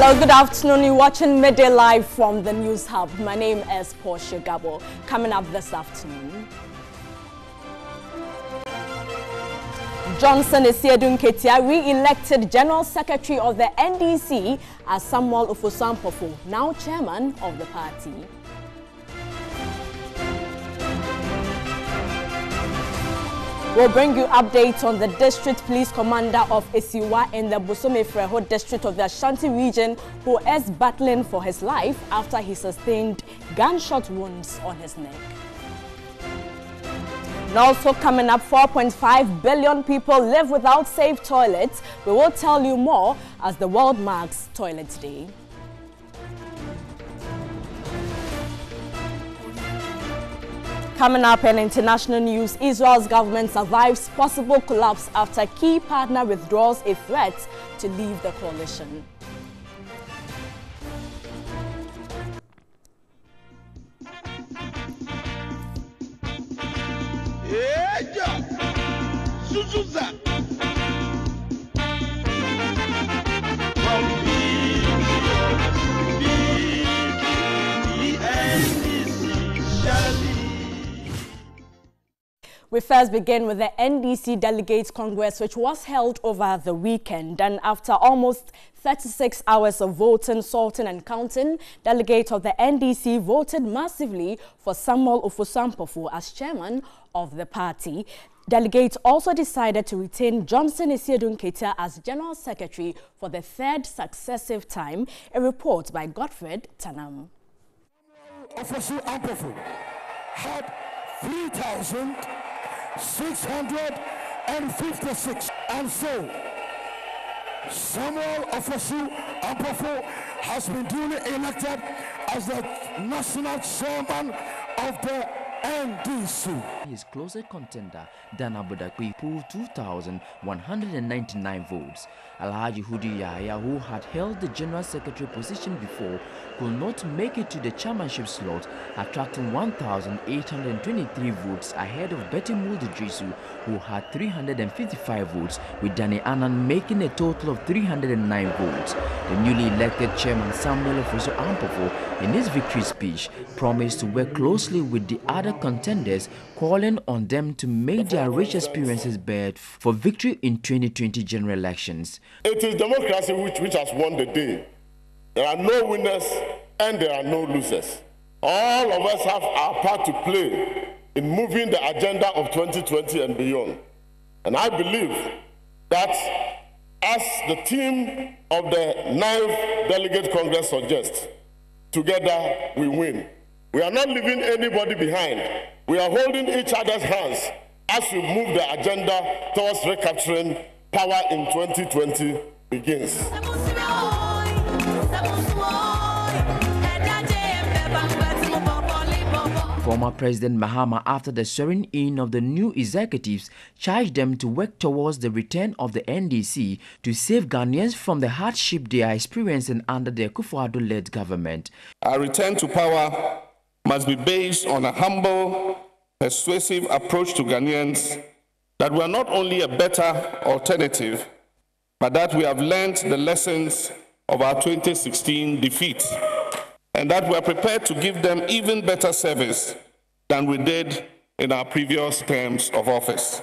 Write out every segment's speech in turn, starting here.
Hello, good afternoon. You're watching Midday Live from the News Hub. My name is Portia Gabo. Coming up this afternoon, Johnson Esiedun Ketia re-elected General Secretary of the NDC as Samuel Ofosu-Ampofo, now chairman of the party. We'll bring you updates on the district police commander of Esiwa in the Bosome-Freho district of the Ashanti region who is battling for his life after he sustained gunshot wounds on his neck. And also coming up, 4.5 billion people live without safe toilets. We will tell you more as the world marks Toilet Day. Coming up in international news, Israel's government survives possible collapse after key partner withdraws a threat to leave the coalition. We first begin with the NDC Delegates Congress, which was held over the weekend. And after almost 36 hours of voting, sorting and counting, delegates of the NDC voted massively for Samuel Ofosu-Ampofo as chairman of the party. Delegates also decided to retain Johnson Esiedun Ketia as general secretary for the third successive time. A report by Godfred Tanam. Ofosu-Ampofo had 3,656, and so Samuel Ofosu-Ampofo has been duly elected as the national chairman of the NDC. His closer contender, Dan Abudakwi, pooled 2,199 votes. Alhaji Hudu Yahya, who had held the general secretary position before, could not make it to the chairmanship slot, attracting 1,823 votes ahead of Betty Muldridrisu, who had 355 votes, with Danny Annan making a total of 309 votes. The newly elected chairman Samuel Ofosu-Ampofo, in his victory speech, promised to work closely with the other contenders, calling on them to make their rich experiences bear for victory in 2020 general elections. It is democracy which has won the day. There are no winners and there are no losers. All of us have our part to play in moving the agenda of 2020 and beyond. And I believe that as the team of the 9th Delegate Congress suggests, together we win. We are not leaving anybody behind. We are holding each other's hands as we move the agenda towards recapturing power in 2020 begins. Former President Mahama, after the swearing in of the new executives, charged them to work towards the return of the NDC to save Ghanaians from the hardship they are experiencing under the Akufo-Addo-led government. Our return to power must be based on a humble, persuasive approach to Ghanaians, that we are not only a better alternative, but that we have learned the lessons of our 2016 defeat, and that we are prepared to give them even better service than we did in our previous terms of office.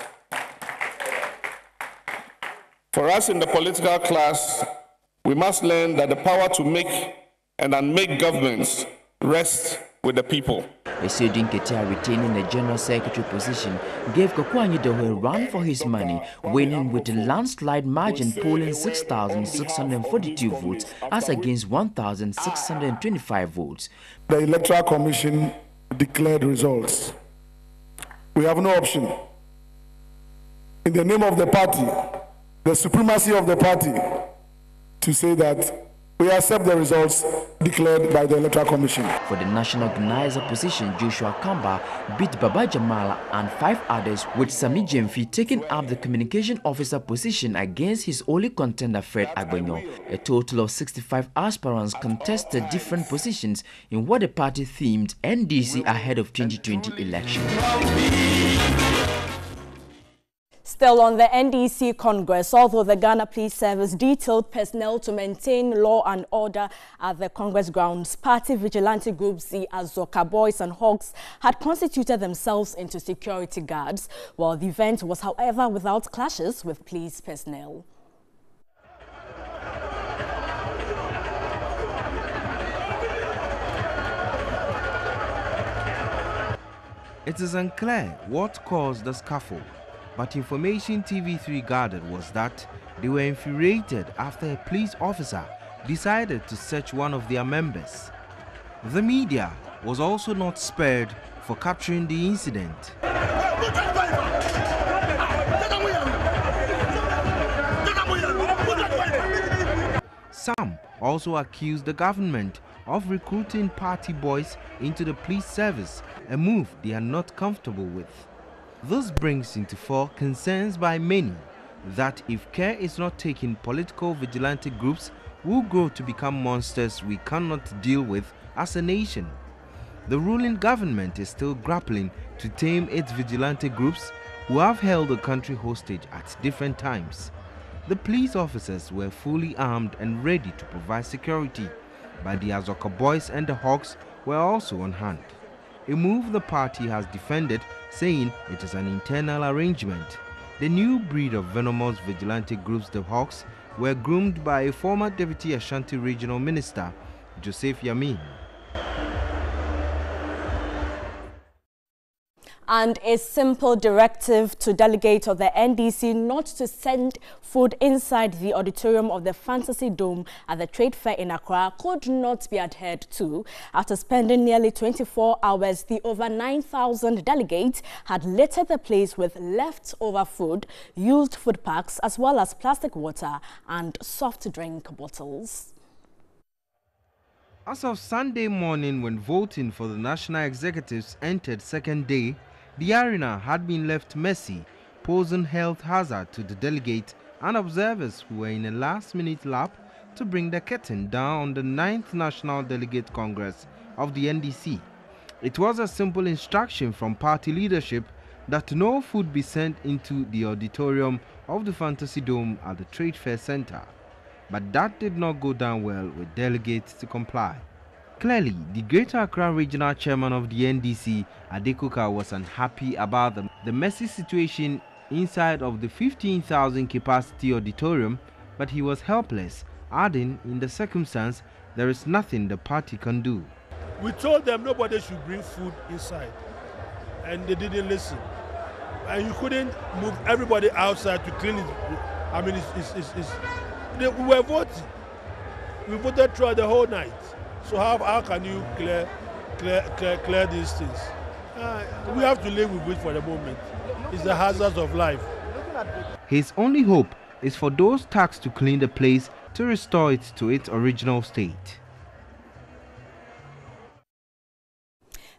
For us in the political class, we must learn that the power to make and unmake governments rests with the people. Esiedun Ketia, retaining the general secretary position, gave Kokwanyido a run for his money, winning with a landslide margin, polling 6,642 votes as against 1,625 votes. The Electoral Commission declared results. We have no option. In the name of the party, the supremacy of the party, to say that we accept the results declared by the Electoral Commission. For the national organizer position, Joshua Kamba beat Baba Jamala and 5 others, with Sami Jemfi taking up the communication officer position against his only contender Fred Agbenyo. A total of 65 aspirants contested different positions in what the party themed NDC ahead of 2020 election. Still on the NDC Congress, although the Ghana Police Service detailed personnel to maintain law and order at the Congress grounds, party vigilante groups the Azoka Boys and Hawks had constituted themselves into security guards, while the event was, however, without clashes with police personnel. It is unclear what caused the scuffle, but information TV3 gathered was that they were infuriated after a police officer decided to search one of their members. The media was also not spared for capturing the incident. Some also accused the government of recruiting party boys into the police service, a move they are not comfortable with. This brings into fore concerns by many that if care is not taken, political vigilante groups will grow to become monsters we cannot deal with as a nation. The ruling government is still grappling to tame its vigilante groups who have held the country hostage at different times. The police officers were fully armed and ready to provide security, but the Azoka Boys and the Hawks were also on hand. A move the party has defended, saying it is an internal arrangement. The new breed of venomous vigilante groups, the Hawks, were groomed by a former Deputy Ashanti Regional Minister, Joseph Yamin. And a simple directive to delegates of the NDC not to send food inside the auditorium of the Fantasy Dome at the trade fair in Accra could not be adhered to. After spending nearly 24 hours, the over 9,000 delegates had littered the place with leftover food, used food packs, as well as plastic water and soft drink bottles. As of Sunday morning, when voting for the national executives entered second day, the arena had been left messy, posing health hazard to the delegates and observers who were in a last-minute lap to bring the curtain down on the 9th National Delegate Congress of the NDC. It was a simple instruction from party leadership that no food be sent into the auditorium of the Fantasy Dome at the Trade Fair Center. But that did not go down well with delegates to comply. Clearly, the Greater Accra Regional Chairman of the NDC, Adekuka, was unhappy about the messy situation inside of the 15,000 capacity auditorium, but he was helpless, adding, in the circumstance, there is nothing the party can do. We told them nobody should bring food inside, and they didn't listen. And you couldn't move everybody outside to clean it. I mean, we were voting. We voted throughout the whole night. So how can you clear these things? We have to live with it for the moment. It's the hazards of life. His only hope is for those tasked to clean the place to restore it to its original state.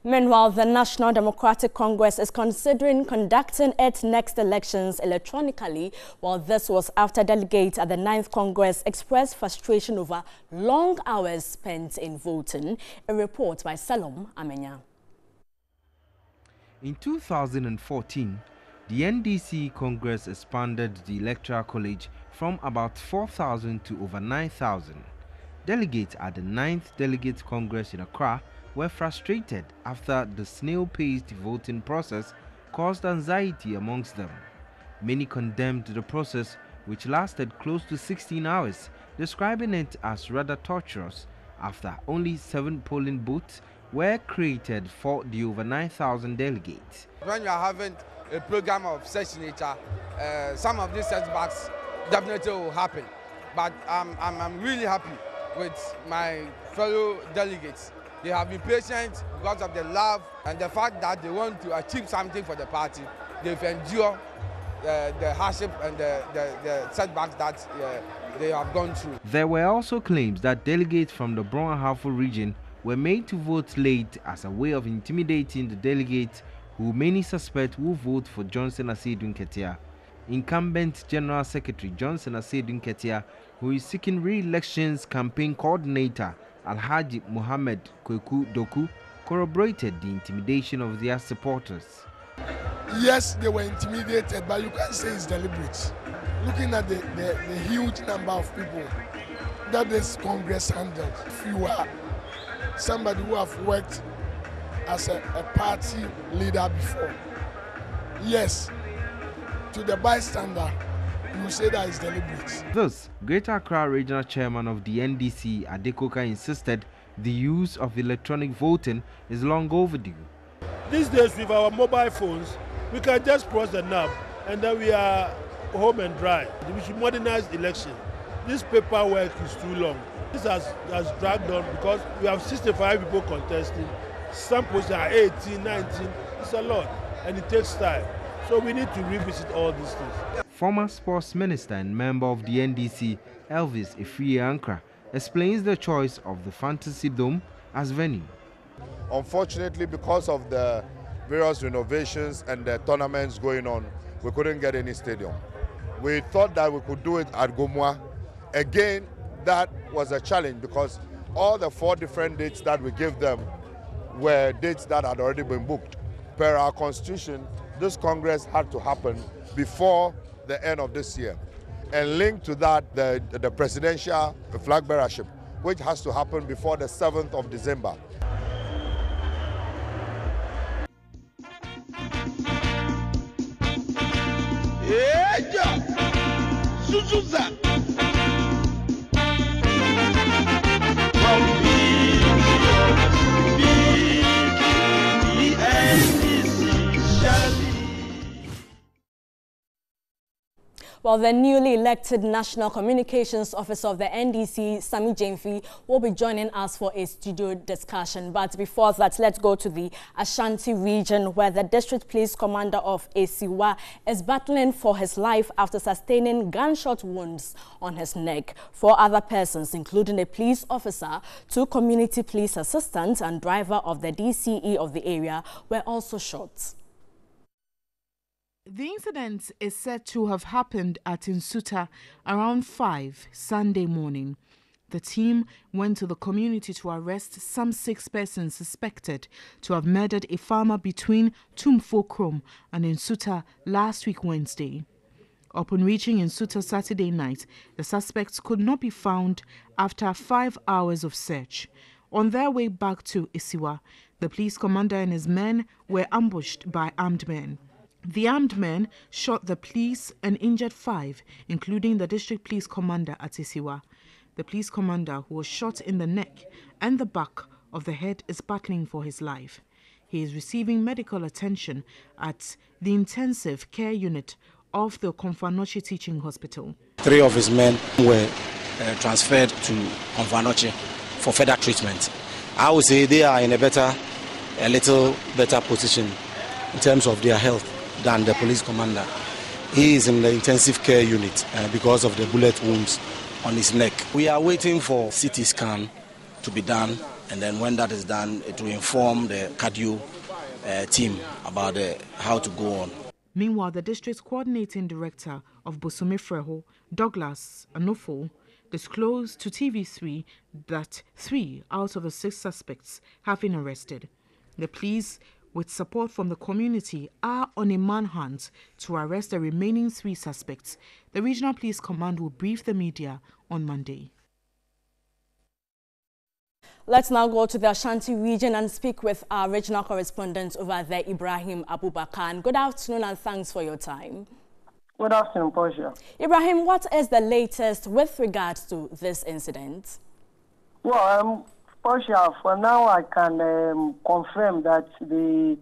Meanwhile, the National Democratic Congress is considering conducting its next elections electronically, while this was after delegates at the 9th Congress expressed frustration over long hours spent in voting. A report by Salom Amenya. In 2014, the NDC Congress expanded the Electoral College from about 4,000 to over 9,000. Delegates at the 9th Delegate Congress in Accra were frustrated after the snail-paced voting process caused anxiety amongst them. Many condemned the process, which lasted close to 16 hours, describing it as rather torturous after only 7 polling booths were created for the over 9,000 delegates. When you are having a program of such nature, some of these setbacks definitely will happen. But I'm really happy with my fellow delegates. They have been patient because of the love and the fact that they want to achieve something for the party. They've endured the hardship and the setbacks that they have gone through. There were also claims that delegates from the Bron and Halfo region were made to vote late as a way of intimidating the delegates who many suspect will vote for Johnson Aseedun Ketia. Incumbent General Secretary Johnson Aseedun Ketia, who is seeking re-election's campaign coordinator Alhaji Mohammed Kweku Doku, corroborated the intimidation of their supporters. Yes, they were intimidated, but you can't say it's deliberate. Looking at the huge number of people that this Congress handled, if you are somebody who have worked as a party leader before, yes, to the bystander, you say that is deliberate. Thus, Greater Accra Regional Chairman of the NDC, Adekoka, insisted the use of electronic voting is long overdue. These days, with our mobile phones, we can just press the knob and then we are home and dry. We should modernize election. This paperwork is too long. This has dragged on because we have 65 people contesting. Some posts are 18, 19. It's a lot and it takes time. So we need to revisit all these things. Former sports minister and member of the NDC, Elvis Ifrie-Ankra, explains the choice of the Fantasy Dome as venue. Unfortunately, because of the various renovations and the tournaments going on, we couldn't get any stadium. We thought that we could do it at Gomwa. Again, that was a challenge because all the 4 different dates that we gave them were dates that had already been booked. Per our constitution, this Congress had to happen before the end of this year. And linked to that, the presidential flag bearership, which has to happen before the 7th of December. Well, the newly elected National Communications Officer of the NDC, Sami Jemfi, will be joining us for a studio discussion. But before that, let's go to the Ashanti region, where the District Police Commander of Esiwa is battling for his life after sustaining gunshot wounds on his neck. 4 other persons, including a police officer, 2 community police assistants and driver of the DCE of the area, were also shot. The incident is said to have happened at Nsuta around 5 Sunday morning. The team went to the community to arrest some 6 persons suspected to have murdered a farmer between Tumfo Krom and Nsuta last week Wednesday. Upon reaching Nsuta Saturday night, the suspects could not be found after 5 hours of search. On their way back to Isiwa, the police commander and his men were ambushed by armed men. The armed men shot the police and injured 5, including the district police commander at Isiwa. The police commander, who was shot in the neck and the back of the head, is battling for his life. He is receiving medical attention at the intensive care unit of the Komfanochi Teaching Hospital. 3 of his men were transferred to Komfanochi for further treatment. I would say they are in a little better position in terms of their health than the police commander. He is in the intensive care unit because of the bullet wounds on his neck. We are waiting for CT scan to be done, and then when that is done, it will inform the cardio team about how to go on. Meanwhile, the district's coordinating director of Bosome Freho, Douglas Anofo, disclosed to TV3 that 3 out of the 6 suspects have been arrested. The police, with support from the community, are on a manhunt to arrest the remaining 3 suspects. The Regional Police Command will brief the media on Monday. Let's now go to the Ashanti region and speak with our regional correspondent over there, Ibrahim Abubakar. Good afternoon and thanks for your time. Good afternoon, Portia. Ibrahim, what is the latest with regards to this incident? Well, Portia, for now I can confirm that the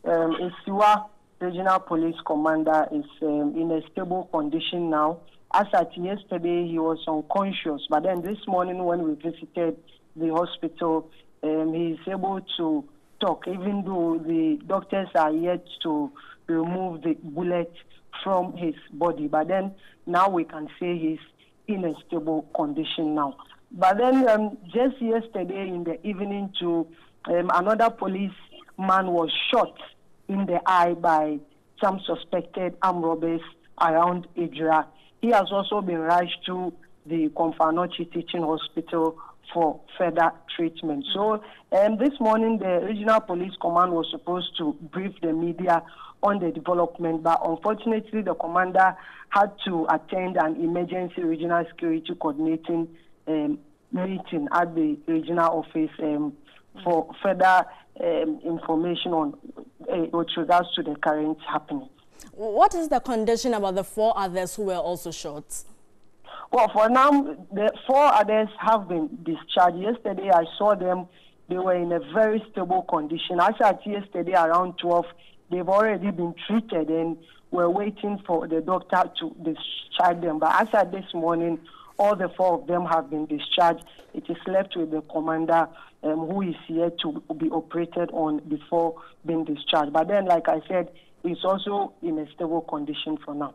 Isiwa Regional Police Commander is in a stable condition now. As at yesterday, he was unconscious, but then this morning when we visited the hospital, he is able to talk, even though the doctors are yet to remove the bullet from his body. But then now we can say he's in a stable condition now. But then just yesterday in the evening too, another policeman was shot in the eye by some suspected armed robbers around Idra. He has also been rushed to the Komfanochi Teaching Hospital for further treatment. So this morning, the Regional Police Command was supposed to brief the media on the development, but unfortunately, the commander had to attend an emergency regional security coordinating meeting at the regional office for further information on with regards to the current happening. What is the condition about the 4 others who were also shot? Well, for now, the 4 others have been discharged. Yesterday, I saw them. They were in a very stable condition. As at yesterday, around 12, they've already been treated and we're waiting for the doctor to discharge them. But as at this morning, all the 4 of them have been discharged. It is left with the commander who is here to be operated on before being discharged. But then, like I said, it's also in a stable condition for now.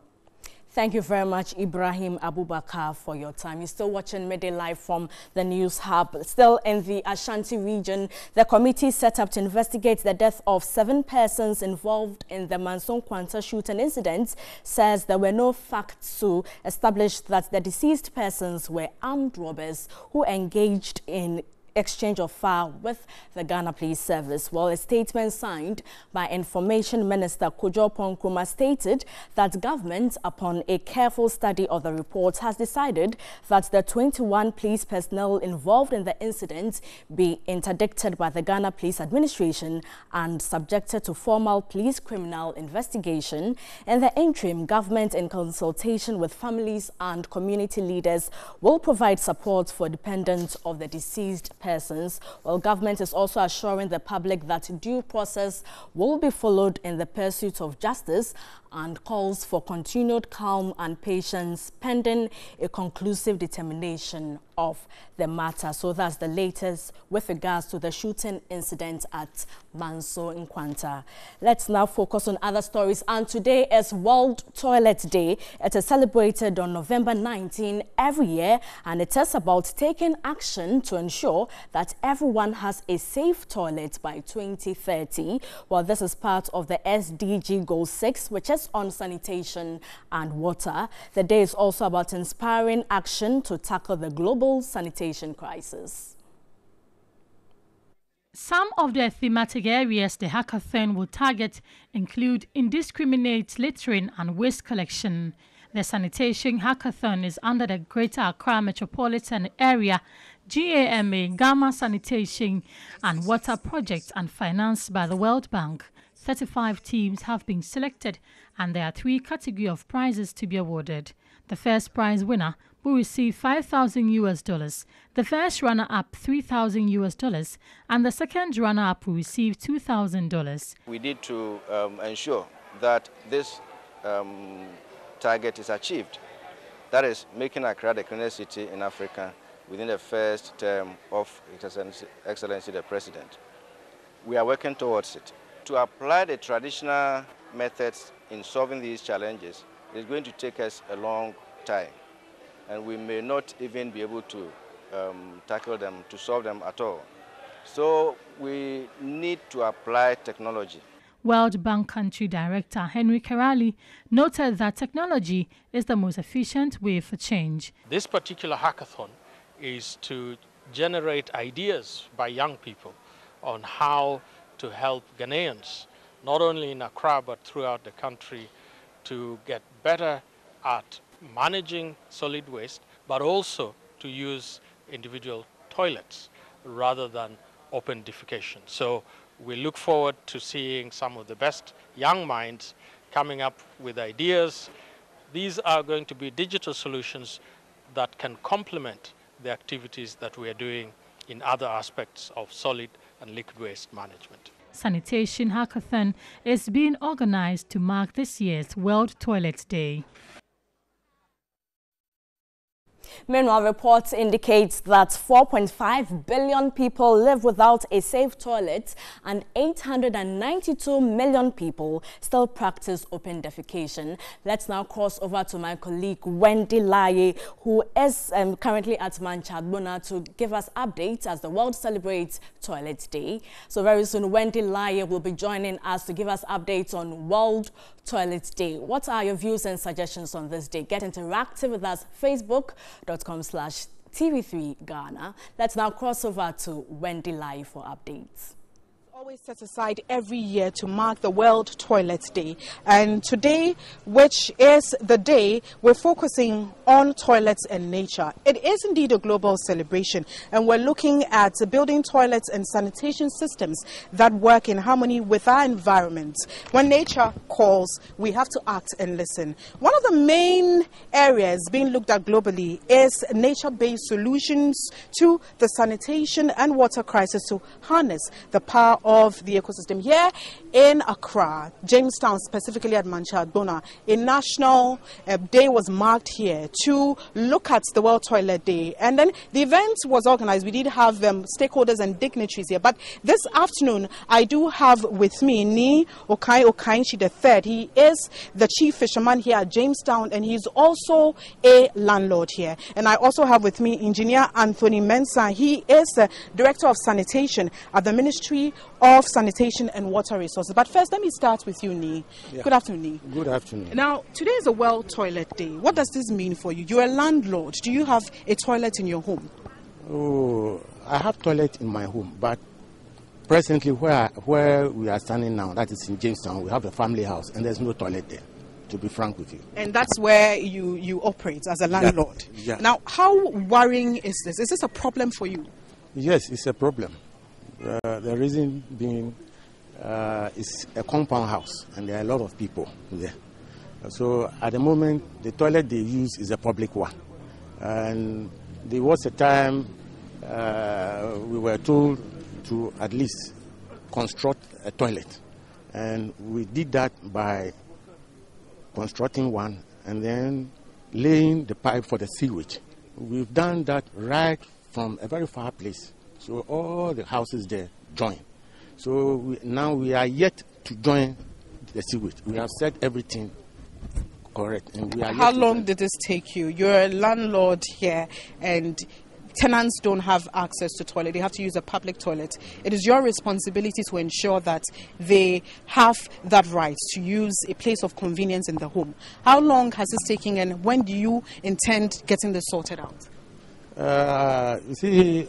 Thank you very much, Ibrahim Abubakar, for your time. You're still watching Midday Live from the News Hub. Still in the Ashanti region, the committee set up to investigate the death of 7 persons involved in the Manso Nkwanta shooting incident says there were no facts to establish that the deceased persons were armed robbers who engaged in exchange of fire with the Ghana Police Service. Well, a statement signed by Information Minister Kojo Ponkrumah stated that government, upon a careful study of the report, has decided that the 21 police personnel involved in the incident be interdicted by the Ghana Police Administration and subjected to formal police criminal investigation. In the interim, government, in consultation with families and community leaders, will provide support for dependents of the deceased persons. Well, government is also assuring the public that due process will be followed in the pursuit of justice and calls for continued calm and patience pending a conclusive determination of the matter. So that's the latest with regards to the shooting incident at Manso Nkwanta. Let's now focus on other stories. And today is World Toilet Day. It is celebrated on November 19 every year, and it is about taking action to ensure that everyone has a safe toilet by 2030. Well, this is part of the SDG Goal 6, which is on sanitation and water. The day is also about inspiring action to tackle the global sanitation crisis. Some of the thematic areas the hackathon will target include indiscriminate littering and waste collection. The sanitation hackathon is under the Greater Accra Metropolitan Area GAMA Gamma Sanitation and Water Project and financed by the World Bank. 35 teams have been selected and there are 3 categories of prizes to be awarded. The first prize winner will receive $5,000, the first runner-up $3,000, and the second runner-up will receive $2,000. We need to ensure that this target is achieved. That is, making Accra the cleanest city in Africa within the first term of His Excellency the President. We are working towards it. To apply the traditional methods in solving these challenges is going to take us a long time, and we may not even be able to tackle them, to solve them at all. So we need to apply technology. World Bank Country Director Henry Kerali noted that technology is the most efficient way for change. This particular hackathon is to generate ideas by young people on how to help Ghanaians, not only in Accra but throughout the country, to get better at managing solid waste, but also to use individual toilets rather than open defecation. So we look forward to seeing some of the best young minds coming up with ideas. These are going to be digital solutions that can complement the activities that we are doing in other aspects of solid and liquid waste management. Sanitation Hackathon is being organized to mark this year's World Toilet Day. Meanwhile, reports indicate that 4.5 billion people live without a safe toilet and 892 million people still practice open defecation. Let's now cross over to my colleague Wendy Laye, who is currently at Manchadbona, to give us updates as the world celebrates Toilet Day. So very soon, Wendy Laye will be joining us to give us updates on World Toilet Day. What are your views and suggestions on this day? Get interactive with us, Facebook.com/. TV3 Ghana. Let's now cross over to Wendy Live for updates. Always set aside every year to mark the World Toilet Day, and today, which is the day, we're focusing on toilets and nature. It is indeed a global celebration, and we're looking at building toilets and sanitation systems that work in harmony with our environment. When nature calls, we have to act and listen. One of the main areas being looked at globally is nature-based solutions to the sanitation and water crisis to harness the power of the ecosystem. Here in Accra, Jamestown, specifically at Manchadona, a national day was marked here to look at the World Toilet Day. And then the event was organized. We did have stakeholders and dignitaries here. But this afternoon, I do have with me Ni Okainchi III. He is the chief fisherman here at Jamestown, and he's also a landlord here. And I also have with me Engineer Anthony Mensah. He is the Director of Sanitation at the Ministry of Sanitation and Water Resources. But first, let me start with you, Ni. Yeah. Good afternoon, Ni. Good afternoon. Now, today is a World Toilet Day. What does this mean for you? You're a landlord. Do you have a toilet in your home? Oh, I have toilet in my home, but presently where we are standing now, that is in Jamestown, we have a family house, and there's no toilet there, to be frank with you. And that's where you operate as a landlord. Yeah. Now, how worrying is this? Is this a problem for you? Yes, it's a problem. The reason being it's a compound house, and there are a lot of people there. So at the moment, the toilet they use is a public one. And there was a time we were told to at least construct a toilet. And we did that by constructing one and then laying the pipe for the sewage. We've done that right from a very far place. So all the houses there join. So now we are yet to join the sewage. We have set everything correct. And we are How long did this take you? You're a landlord here, and tenants don't have access to toilet. They have to use a public toilet. It is your responsibility to ensure that they have that right to use a place of convenience in the home. How long has this taken, and when do you intend getting this sorted out? You see,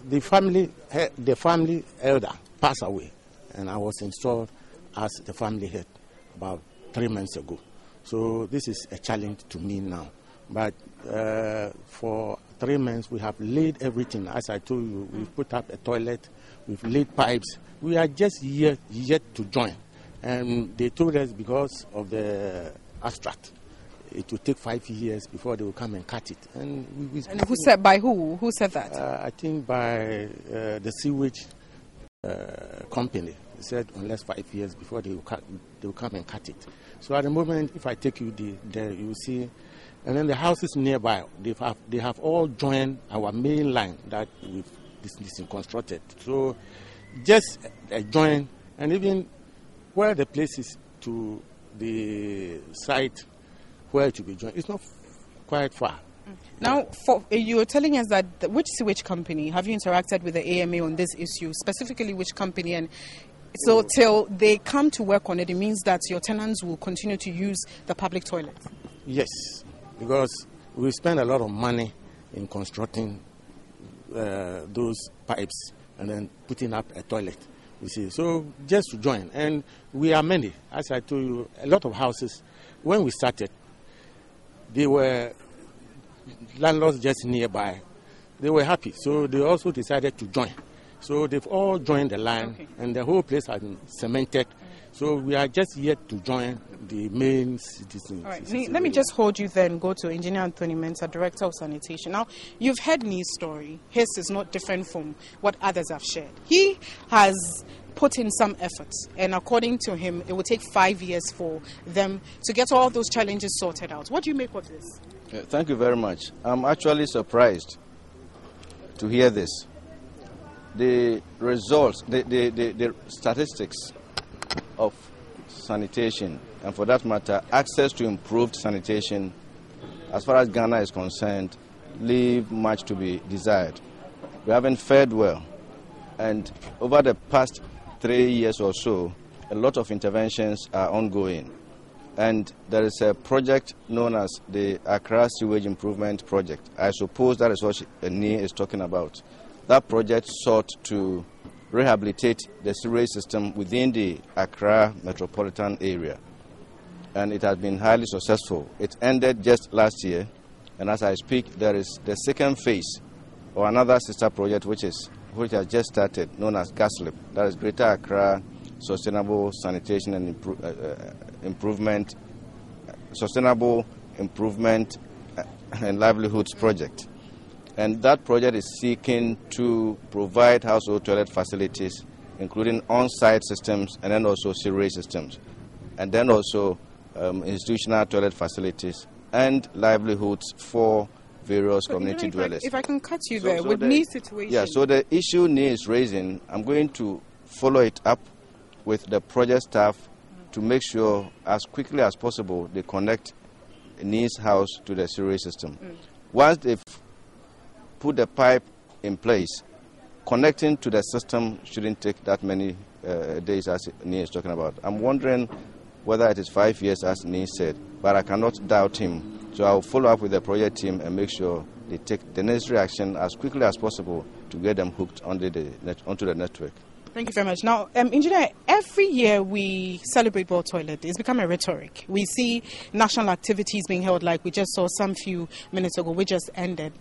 the family elder passed away, and I was installed as the family head about 3 months ago. So this is a challenge to me now. But for 3 months, we have laid everything. As I told you, we've put up a toilet, we've laid pipes. We are just yet to join. And they told us because of the abstract, it will take 5 years before they will come and cut it. And who said, by who? Who said that? I think by the sewage company. They said unless 5 years before they will come and cut it. So at the moment, if I take you there, you will see. And then the houses nearby, they have all joined our main line that we've constructed. So just join, and even where the place is to the site where it will be joined, it's not quite far. Now, you were telling us that which sewage company have you interacted with the AMA on this issue? Specifically, which company? And so till they come to work on it, it means that your tenants will continue to use the public toilet. Yes, because we spend a lot of money in constructing those pipes and then putting up a toilet. You see, so just to join, and we are many. As I told you, a lot of houses. When we started, they were landlords just nearby. They were happy, so they also decided to join. So they've all joined the line, and the whole place has been cemented. So we are just yet to join the main citizens. All right, let me just hold you then, go to Engineer Anthony Mensah, Director of Sanitation. Now, you've heard Ni's story. His is not different from what others have shared. He has put in some efforts, and according to him, it will take 5 years for them to get all those challenges sorted out. What do you make of this? Thank you very much. I'm actually surprised to hear this. The results, the statistics of sanitation, and for that matter, access to improved sanitation, as far as Ghana is concerned, leave much to be desired. We haven't fared well, and over the past 3 years or so, a lot of interventions are ongoing. And there is a project known as the Accra Sewage Improvement Project. I suppose that is what NIE is talking about. That project sought to rehabilitate the sewage system within the Accra metropolitan area. And it has been highly successful. It ended just last year. And as I speak, there is the second phase, or another sister project, which has just started, known as GASLIP. That is Greater Accra Sustainable Sanitation and Sustainable Improvement and Livelihoods Project. And that project is seeking to provide household toilet facilities, including on-site systems and then also sewerage systems, and then also institutional toilet facilities and livelihoods for various community dwellers. If I can cut you there, with NIE situation. Yeah, so the issue NIE is raising, I'm going to follow it up with the project staff to make sure as quickly as possible they connect NIE's house to the sewerage system. Once they've put the pipe in place, connecting to the system shouldn't take that many days as NIE is talking about. I'm wondering whether it is 5 years as NIE said, but I cannot doubt him. So I'll follow up with the project team and make sure they take the necessary action as quickly as possible to get them hooked onto the network. Thank you very much. Now, Engineer, every year we celebrate World Toilet Day. It's become a rhetoric. We see national activities being held, like we just saw some few minutes ago, which just ended.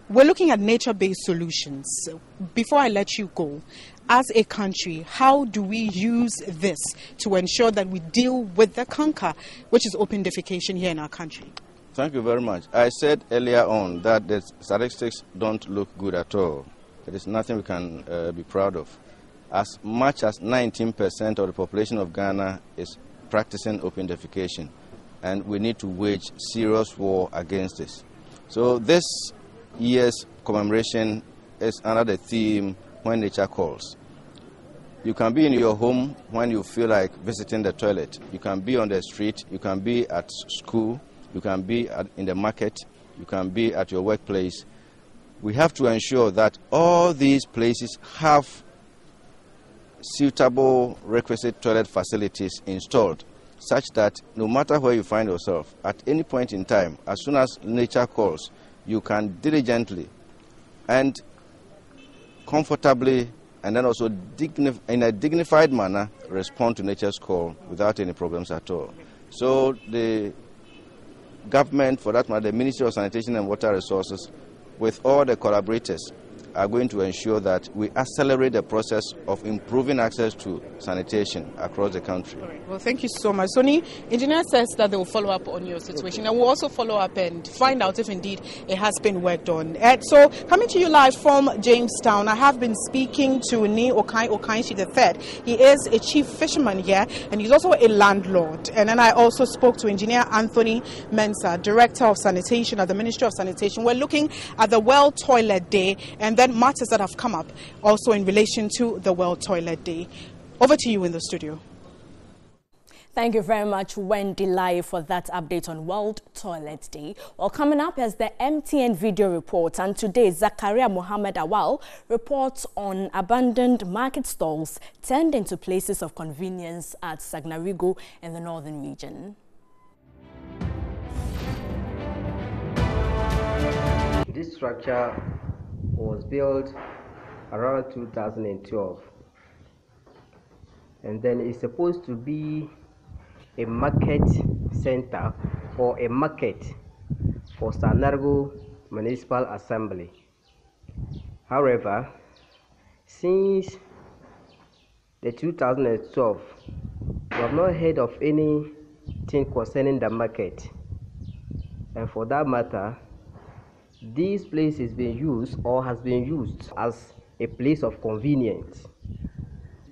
We're looking at nature-based solutions. Before I let you go, as a country, how do we use this to ensure that we deal with the canker, which is open defecation here in our country? Thank you very much. I said earlier on that the statistics don't look good at all. There is nothing we can be proud of. As much as 19% of the population of Ghana is practicing open defecation, and we need to wage serious war against this. So this year's commemoration is under the theme, When Nature Calls. You can be in your home when you feel like visiting the toilet. You can be on the street, you can be at school, you can be in the market, you can be at your workplace. We have to ensure that all these places have suitable requisite toilet facilities installed, such that no matter where you find yourself, at any point in time, as soon as nature calls, you can diligently and comfortably and then also in a dignified manner respond to nature's call without any problems at all. So the government, for that matter, the Ministry of Sanitation and Water Resources, with all the collaborators, are going to ensure that we accelerate the process of improving access to sanitation across the country. All right. Well, thank you so much. Sony, engineer says that they will follow up on your situation, and we'll also follow up and find out if indeed it has been worked on. So, coming to you live from Jamestown, I have been speaking to NIE Okainshi III. He is a chief fisherman here, and he's also a landlord. And then I also spoke to Engineer Anthony Mensah, Director of Sanitation at the Ministry of Sanitation. We're looking at the World Toilet Day and then matters that have come up also in relation to the World Toilet Day. Over to you in the studio. Thank you very much, Wendy Lai, for that update on World Toilet Day. Well, coming up is the MTN video report, and today Zakaria Mohammed Awal reports on abandoned market stalls turned into places of convenience at Sagnarigo in the northern region. This structure was built around 2012, and then it's supposed to be a market center or a market for Sagnarigo Municipal Assembly. However, since the 2012, we have not heard of anything concerning the market, and for that matter, this place is being used or has been used as a place of convenience.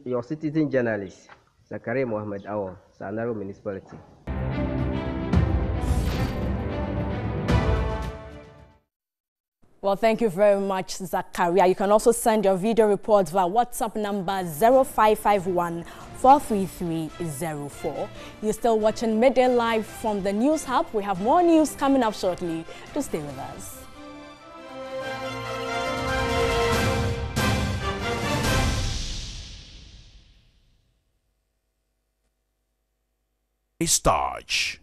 Your citizen journalist, Zakaria Mohammed Awal, Sagnarigo Municipality. Well, thank you very much, Zakaria. You can also send your video reports via WhatsApp number 0551 43304. You're still watching Midday Live from the News Hub. We have more news coming up shortly. Do stay with us. Starch.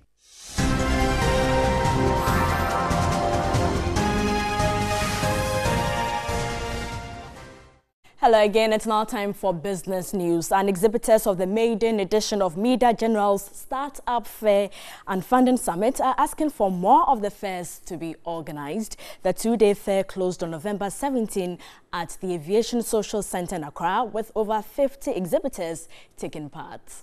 Hello again, it's now time for business news. And exhibitors of the maiden edition of Midday General's Startup Fair and Funding Summit are asking for more of the fairs to be organized. The two-day fair closed on November 17 at the Aviation Social Center in Accra, with over 50 exhibitors taking part.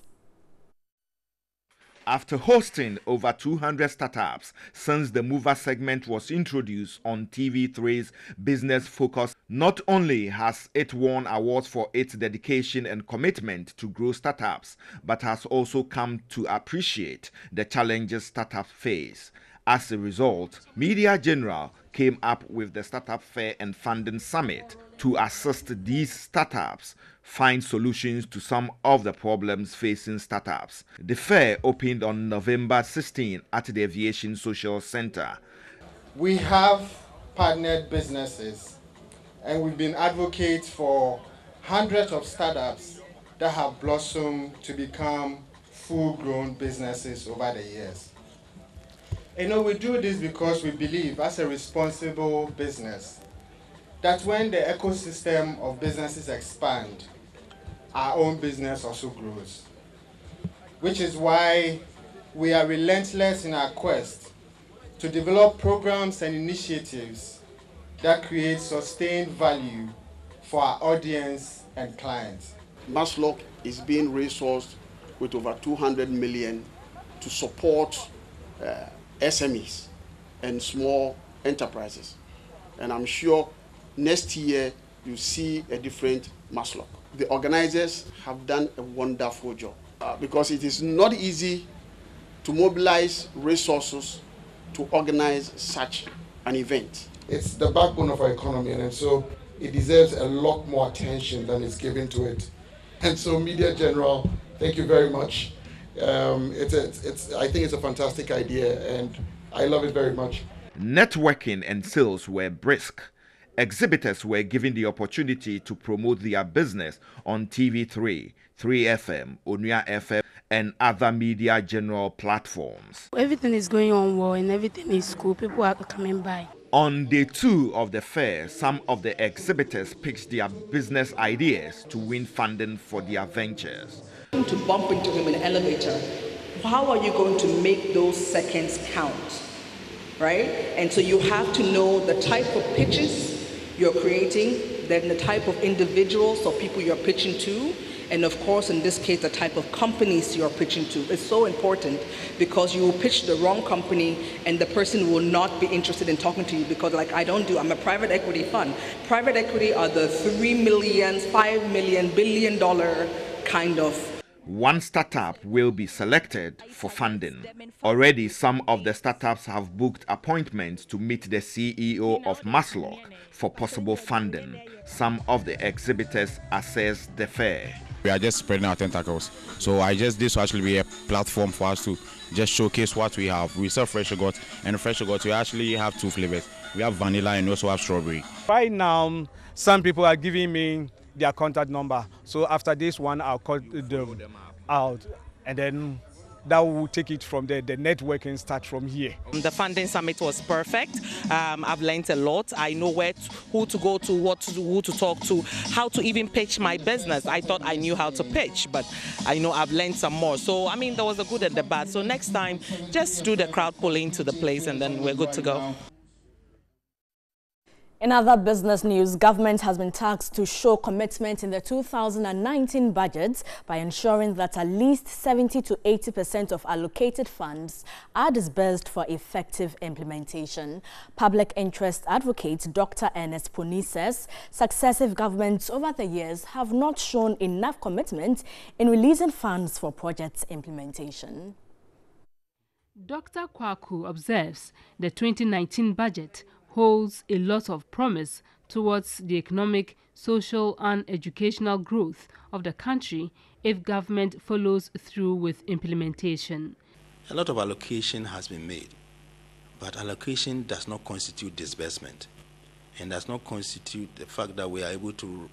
After hosting over 200 startups since the mover segment was introduced on TV3's Business Focus, not only has it won awards for its dedication and commitment to grow startups, but has also come to appreciate the challenges startups face. As a result, Midday General came up with the Startup Fair and Funding Summit to assist these startups find solutions to some of the problems facing startups. The fair opened on November 16 at the Aviation Social Center. We have partnered businesses and we've been advocates for hundreds of startups that have blossomed to become full-grown businesses over the years. You know, we do this because we believe, as a responsible business, that when the ecosystem of businesses expand, our own business also grows. Which is why we are relentless in our quest to develop programs and initiatives that create sustained value for our audience and clients. Maslock is being resourced with over 200 million to support SMEs and small enterprises. And I'm sure next year you see a different Maslock. The organizers have done a wonderful job because it is not easy to mobilize resources to organize such an event. It's the backbone of our economy, and so it deserves a lot more attention than is given to it. And so Midday General, thank you very much. I think it's a fantastic idea and I love it very much. Networking and sales were brisk. Exhibitors were given the opportunity to promote their business on TV3, 3FM, Onua FM, and other Midday General platforms. Everything is going on well and everything is cool. People are coming by. On day 2 of the fair, some of the exhibitors pitched their business ideas to win funding for their ventures. To bump into him in an elevator, how are you going to make those seconds count, right? And so you have to know the type of pitches you're creating, then the type of individuals or people you're pitching to, and of course, in this case, the type of companies you're pitching to. It's so important because you will pitch the wrong company and the person will not be interested in talking to you because I'm a private equity fund. Private equity are the $3 million, $5 million, $1 billion kind of. One startup will be selected for funding. Already, some of the startups have booked appointments to meet the CEO of Maslock for possible funding. Some of the exhibitors assess the fair. We are just spreading our tentacles. So this will actually be a platform for us to just showcase what we have. We sell fresh yogurt, and fresh yogurt we actually have 2 flavors. We have vanilla and also have strawberry. Right now, some people are giving me their contact number. So after this one, I'll call them out, and then that will take it from there. The networking starts from here. The funding summit was perfect. I've learned a lot. I know who to go to, who to talk to, how to even pitch my business. I thought I knew how to pitch, but I know I've learned some more. So, I mean, there was the good and the bad. So next time, just do the crowd pulling to the place and then we're good to go. In other business news, government has been tasked to show commitment in the 2019 budget by ensuring that at least 70 to 80% of allocated funds are disbursed for effective implementation. Public interest advocate Dr. Ernest Puni says successive governments over the years have not shown enough commitment in releasing funds for project implementation. Dr. Kwaku observes the 2019 budget holds a lot of promise towards the economic, social and educational growth of the country if government follows through with implementation. A lot of allocation has been made, but allocation does not constitute disbursement and does not constitute the fact that we are able to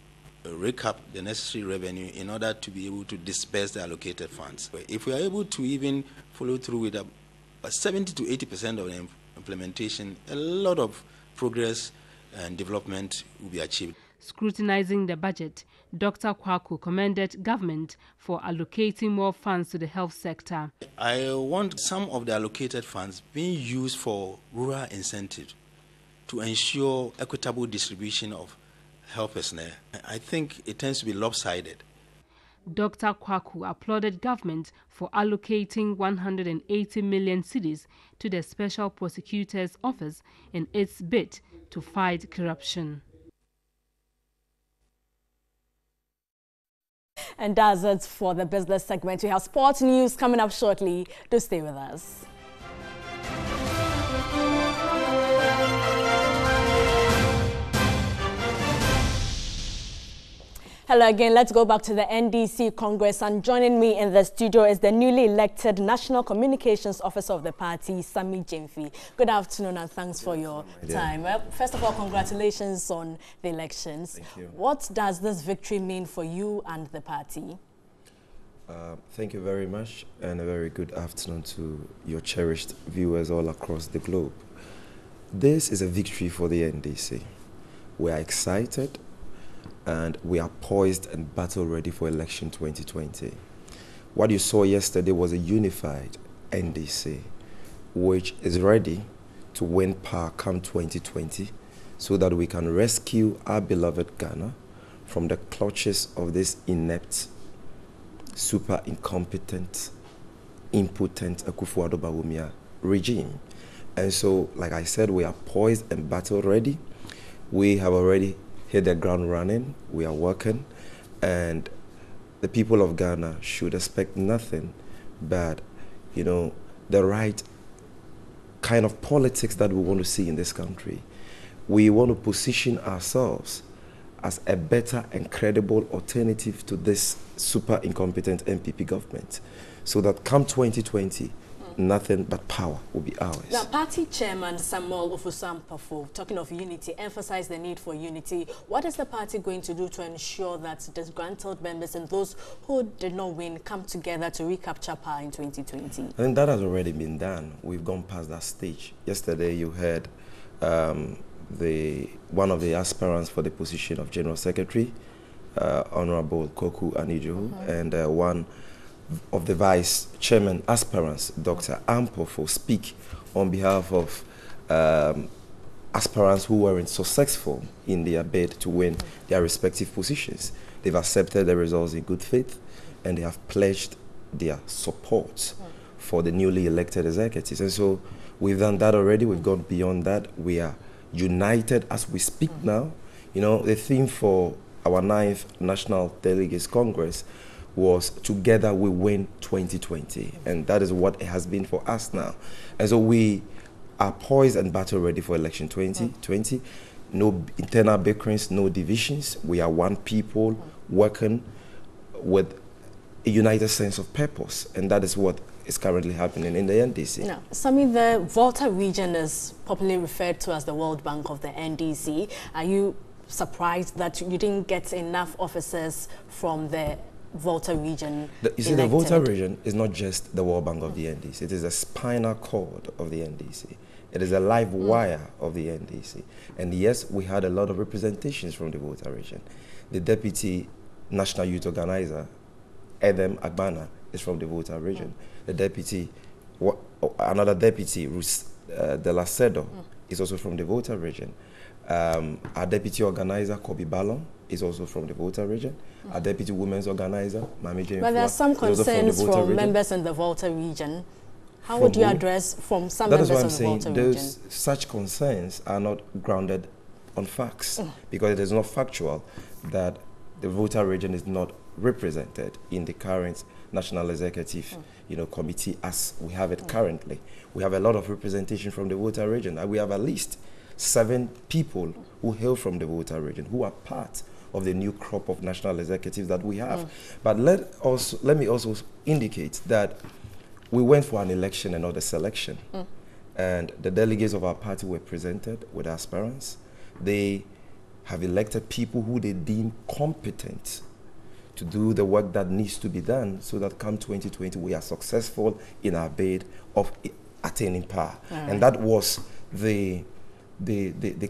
rake up the necessary revenue in order to be able to disperse the allocated funds. If we are able to even follow through with a 70 to 80% of the implementation, a lot of progress and development will be achieved. Scrutinizing the budget, Dr. Kwaku commended government for allocating more funds to the health sector. I want some of the allocated funds being used for rural incentives to ensure equitable distribution of health personnel. I think it tends to be lopsided. Dr. Kwaku applauded government for allocating 180 million cedis to the Special Prosecutor's Office in its bid to fight corruption. And that's it for the business segment. We have sports news coming up shortly. Do stay with us. Hello again. Let's go back to the NDC Congress, and joining me in the studio is the newly elected National Communications Officer of the party, Sami Jemfi. Good afternoon and thanks for your time. Well, first of all, congratulations on the elections. Thank you. What does this victory mean for you and the party? Thank you very much, and a very good afternoon to your cherished viewers all across the globe. This is a victory for the NDC. We are excited and we are poised and battle ready for election 2020. What you saw yesterday was a unified NDC, which is ready to win power come 2020 so that we can rescue our beloved Ghana from the clutches of this inept, super incompetent, impotent Akufo-Addo Bawumia regime. And so, like I said, we are poised and battle ready. We have already hit the ground running. We are working, and the people of Ghana should expect nothing but, you know, the right kind of politics that we want to see in this country. We want to position ourselves as a better and credible alternative to this super incompetent MPP government, so that come 2020, nothing but power will be ours. Now, party chairman Samuel Ofusampafo, talking of unity, emphasized the need for unity. What is the party going to do to ensure that disgruntled members and those who did not win come together to recapture power in 2020? I think that has already been done. We've gone past that stage. Yesterday, you heard one of the aspirants for the position of General Secretary, Honorable Koku Anijo, and one of the vice chairman aspirants, Dr. Ampofo, speak on behalf of aspirants who weren't successful in their bid to win their respective positions. They've accepted the results in good faith, and they have pledged their support for the newly elected executives. And so we've done that already. We've gone beyond that. We are united as we speak now. You know, the theme for our 9th National Delegates Congress was Together We Win 2020, and that is what it has been for us now. And so we are poised and battle ready for election 2020. No internal bickerings, no divisions. We are one people working with a united sense of purpose, and that is what is currently happening in the NDC. Now, Sami, the Volta region is popularly referred to as the World Bank of the NDC. Are you surprised that you didn't get enough officers from the Volta region? You see, the Volta region is not just the World Bank of the NDC. It is a spinal cord of the NDC. It is a live wire of the NDC. And yes, we had a lot of representations from the Volta region. The Deputy National Youth Organizer, Edem Agbana, is from the Volta region. The deputy, another deputy, De La Cedo, is also from the Volta region. Our deputy organizer, Kobe Ballon, is also from the Volta region. Our deputy women's organizer, Mami Jane But there are some concerns from members in the Volta region. How would you address from some members of the Volta region? Such concerns are not grounded on facts, because it is not factual that the Volta region is not represented in the current National Executive Committee as we have it currently. We have a lot of representation from the Volta region, and we have at least 7 people who hail from the Volta region who are part of the new crop of national executives that we have. But let me also indicate that we went for an election and not a selection. And the delegates of our party were presented with aspirants. They have elected people who they deem competent to do the work that needs to be done so that come 2020 we are successful in our bid of attaining power. And that was the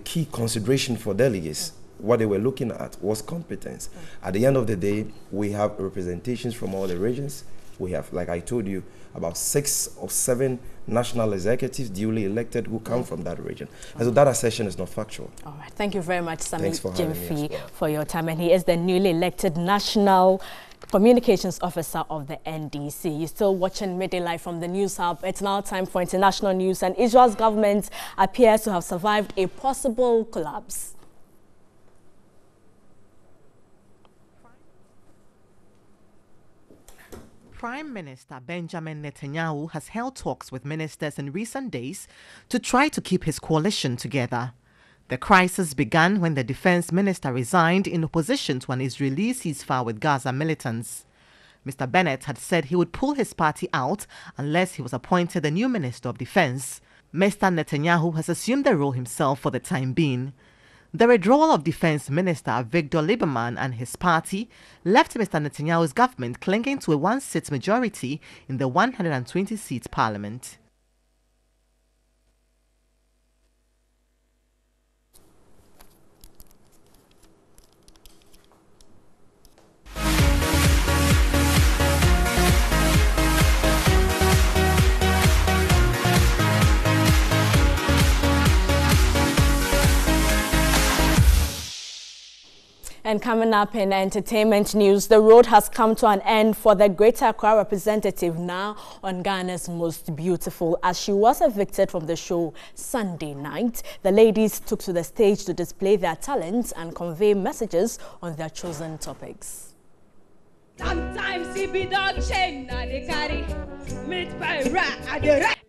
key consideration for delegates. What they were looking at was competence. At the end of the day, we have representations from all the regions. We have, like I told you, about 6 or 7 national executives duly elected who come from that region. And so that assertion is not factual. All right. Thank you very much, Sami Jimfi, well. for your time. And he is the newly elected National Communications Officer of the NDC. You're still watching Midday Live from the News Hub. It's now time for international news, and Israel's government appears to have survived a possible collapse. Prime Minister Benjamin Netanyahu has held talks with ministers in recent days to try to keep his coalition together. The crisis began when the defense minister resigned in opposition to an Israeli ceasefire with Gaza militants. Mr. Bennett had said he would pull his party out unless he was appointed the new Minister of Defense. Mr. Netanyahu has assumed the role himself for the time being. The withdrawal of Defense Minister Victor Lieberman and his party left Mr. Netanyahu's government clinging to a one-seat majority in the 120-seat parliament. And coming up in entertainment news, the road has come to an end for the Greater Accra representative now on Ghana's Most Beautiful. As she was evicted from the show Sunday night, the ladies took to the stage to display their talents and convey messages on their chosen topics. Sometimes he be dog chain, now they carry meat by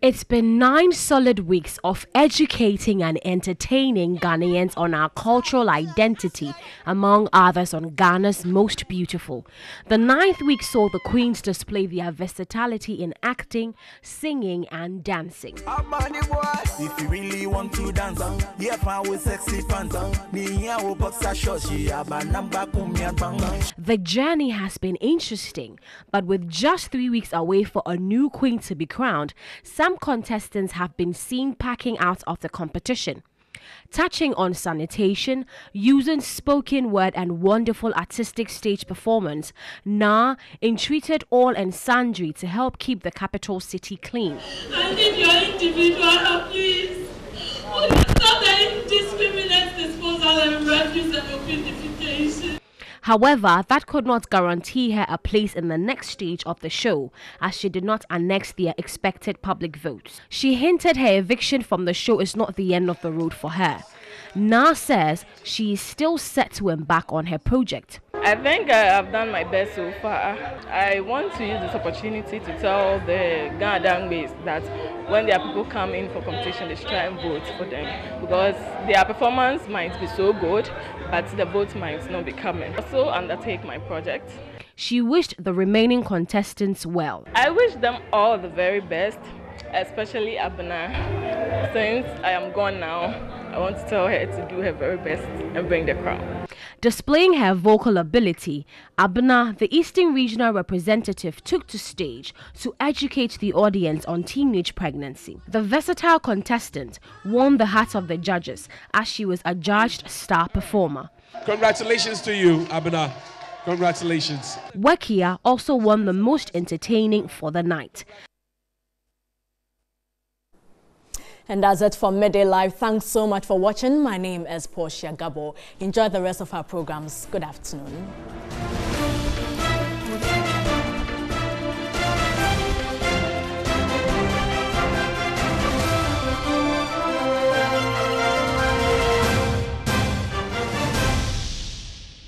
It's been 9 solid weeks of educating and entertaining Ghanaians on our cultural identity, among others on Ghana's Most Beautiful. The 9th week saw the queens display their versatility in acting, singing and dancing. If you really want to dance, with sexy fans, the journey has been interesting, but with just 3 weeks away for a new queen to be crowned, some contestants have been seen packing out of the competition. Touching on sanitation, using spoken word and wonderful artistic stage performance, Na entreated all and sundry to help keep the capital city clean. I need your individual help, please. Would you stop the indiscriminate disposal and refuse and objectification? However, that could not guarantee her a place in the next stage of the show, as she did not annex their expected public votes. She hinted her eviction from the show is not the end of the road for her. Na says she is still set to embark on her project. I think I've done my best so far. I want to use this opportunity to tell the Ghana base that when their people come in for competition, they should try and vote for them, because their performance might be so good, but the vote might not be coming. Also undertake my project. She wished the remaining contestants well. I wish them all the very best, especially Abena. Since I am gone now, I want to tell her to do her very best and bring the crown. Displaying her vocal ability, Abena, the Eastern Regional Representative, took to stage to educate the audience on teenage pregnancy. The versatile contestant won the heart of the judges as she was adjudged star performer. Congratulations to you, Abena. Congratulations. Wekia also won the most entertaining for the night. And that's it for Midday Live. Thanks so much for watching. My name is Portia Gabo. Enjoy the rest of our programs. Good afternoon.